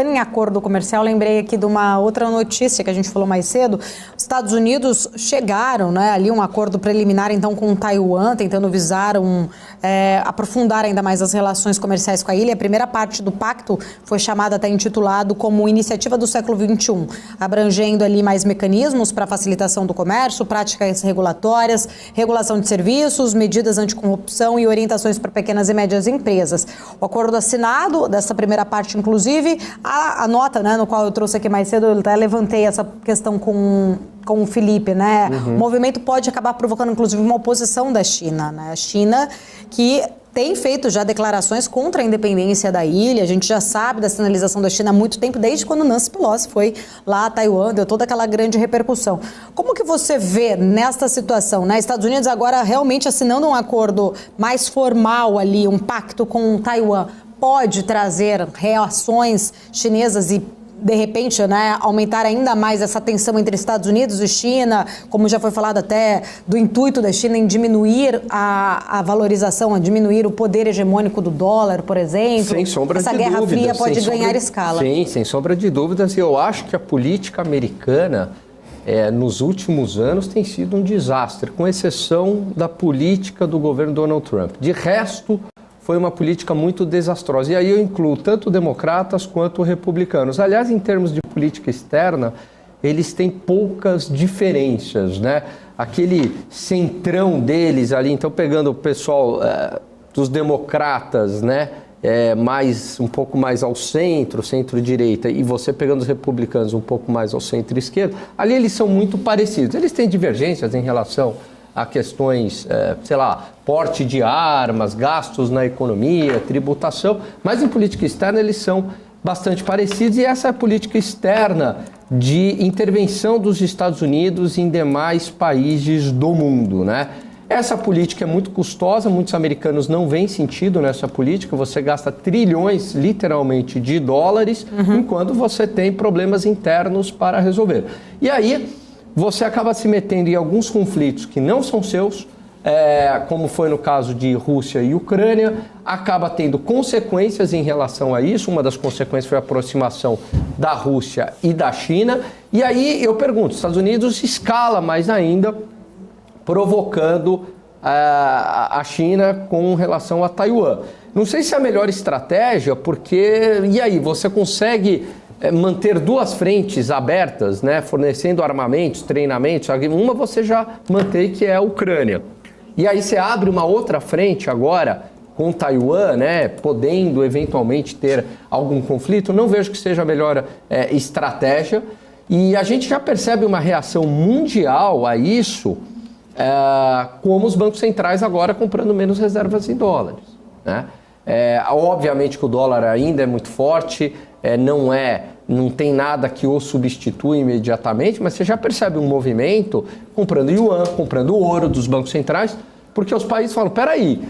Em acordo comercial, lembrei aqui de uma outra notícia que a gente falou mais cedo. Os Estados Unidos chegaram, né, ali um acordo preliminar então com Taiwan, tentando visar aprofundar ainda mais as relações comerciais com a ilha. A primeira parte do pacto foi chamada, até intitulado como Iniciativa do Século XXI, abrangendo ali mais mecanismos para facilitação do comércio, práticas regulatórias, regulação de serviços, medidas anticorrupção e orientações para pequenas e médias empresas. O acordo assinado dessa primeira parte, inclusive, a nota, né, no qual eu trouxe aqui mais cedo, eu até levantei essa questão com o Felipe, né? O movimento pode acabar provocando, inclusive, uma oposição da China, né? A China que tem feito já declarações contra a independência da ilha. A gente já sabe da sinalização da China há muito tempo, desde quando Nancy Pelosi foi lá a Taiwan, deu toda aquela grande repercussão. Como que você vê nesta situação, né? Estados Unidos agora realmente assinando um acordo mais formal ali, um pacto com Taiwan, pode trazer reações chinesas e, de repente, né, aumentar ainda mais essa tensão entre Estados Unidos e China, como já foi falado até do intuito da China em diminuir a valorização, a diminuir o poder hegemônico do dólar, por exemplo. Sem sombra de dúvidas. Essa Guerra Fria pode ganhar escala. Sim, sem sombra de dúvidas. Eu acho que a política americana, nos últimos anos, tem sido um desastre, com exceção da política do governo Donald Trump. De resto, foi uma política muito desastrosa. E aí eu incluo tanto democratas quanto republicanos. Aliás, em termos de política externa, eles têm poucas diferenças, né? Aquele centrão deles ali, então pegando o pessoal dos democratas, né? Um pouco mais ao centro-direita, e você pegando os republicanos um pouco mais ao centro-esquerdo, ali eles são muito parecidos. Eles têm divergências em relação a questões, porte de armas, gastos na economia, tributação, mas em política externa eles são bastante parecidos, e essa é a política externa de intervenção dos Estados Unidos em demais países do mundo, né? Essa política é muito custosa, muitos americanos não veem sentido nessa política, você gasta trilhões, literalmente, de dólares, enquanto você tem problemas internos para resolver. E aí você acaba se metendo em alguns conflitos que não são seus, como foi no caso de Rússia e Ucrânia, acaba tendo consequências em relação a isso. Uma das consequências foi a aproximação da Rússia e da China. E aí eu pergunto, os Estados Unidos escala mais ainda, provocando a China com relação a Taiwan. Não sei se é a melhor estratégia, porque, e aí, você consegue manter duas frentes abertas, né, fornecendo armamentos, treinamentos. Uma você já mantém, que é a Ucrânia. E aí você abre uma outra frente agora com Taiwan, né, podendo eventualmente ter algum conflito. Não vejo que seja a melhor estratégia. E a gente já percebe uma reação mundial a isso, como os bancos centrais agora comprando menos reservas em dólares, né? Obviamente que o dólar ainda é muito forte, não tem nada que o substitua imediatamente, mas você já percebe um movimento comprando yuan, comprando ouro dos bancos centrais, porque os países falam, peraí,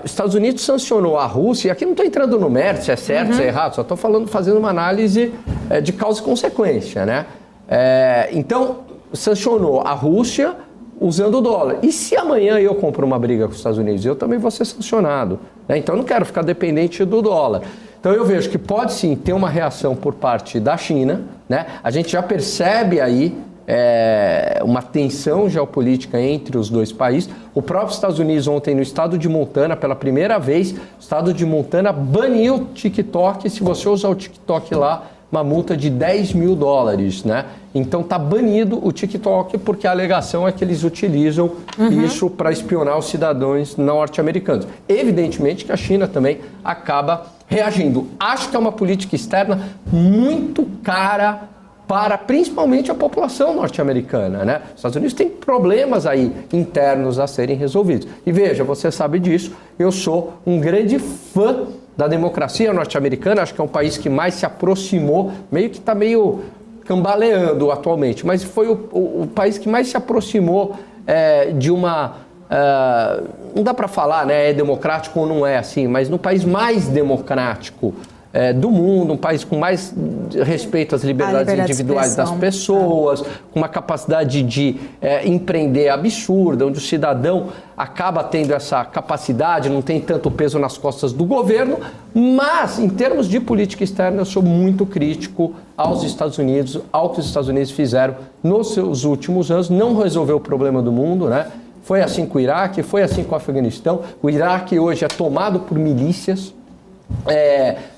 os Estados Unidos sancionou a Rússia, e aqui não estou entrando no mérito, se é certo, se é errado, só estou fazendo uma análise de causa e consequência, né? Então, sancionou a Rússia usando o dólar. E se amanhã eu compro uma briga com os Estados Unidos, eu também vou ser sancionado, né? Então eu não quero ficar dependente do dólar. Então eu vejo que pode sim ter uma reação por parte da China, né? A gente já percebe aí uma tensão geopolítica entre os dois países. O próprio Estados Unidos ontem no estado de Montana, pela primeira vez, o estado de Montana baniu o TikTok. Se você usar o TikTok lá, uma multa de $10 mil, né? Então está banido o TikTok, porque a alegação é que eles utilizam isso para espionar os cidadãos norte-americanos. Evidentemente que a China também acaba reagindo. Acho que é uma política externa muito cara para principalmente a população norte-americana, né? Os Estados Unidos têm problemas aí internos a serem resolvidos. E veja, você sabe disso, eu sou um grande fã da democracia norte-americana, acho que é um país que mais se aproximou, meio que está meio cambaleando atualmente, mas foi o país que mais se aproximou de uma... não dá para falar, né, é democrático ou não é assim, mas no país mais democrático do mundo, um país com mais respeito às liberdades individuais das pessoas, com uma capacidade de empreender absurda, onde o cidadão acaba tendo essa capacidade, não tem tanto peso nas costas do governo, mas em termos de política externa eu sou muito crítico aos Estados Unidos, ao que os Estados Unidos fizeram nos seus últimos anos, não resolveu o problema do mundo, né? Foi assim com o Iraque, foi assim com o Afeganistão. O Iraque hoje é tomado por milícias.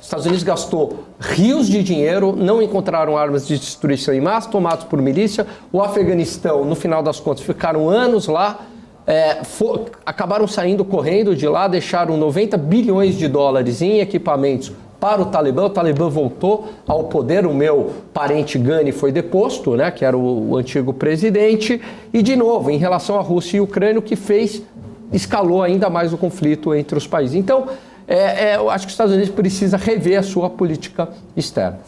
Os Estados Unidos gastou rios de dinheiro, não encontraram armas de destruição em massa, tomados por milícia. O Afeganistão, no final das contas, ficaram anos lá, acabaram saindo correndo de lá, deixaram 90 bilhões de dólares em equipamentos para o Talibã voltou ao poder, o meu parente Ghani foi deposto, né, que era o antigo presidente, e de novo, em relação à Rússia e Ucrânia, o que escalou ainda mais o conflito entre os países. Então, eu acho que os Estados Unidos precisa rever a sua política externa.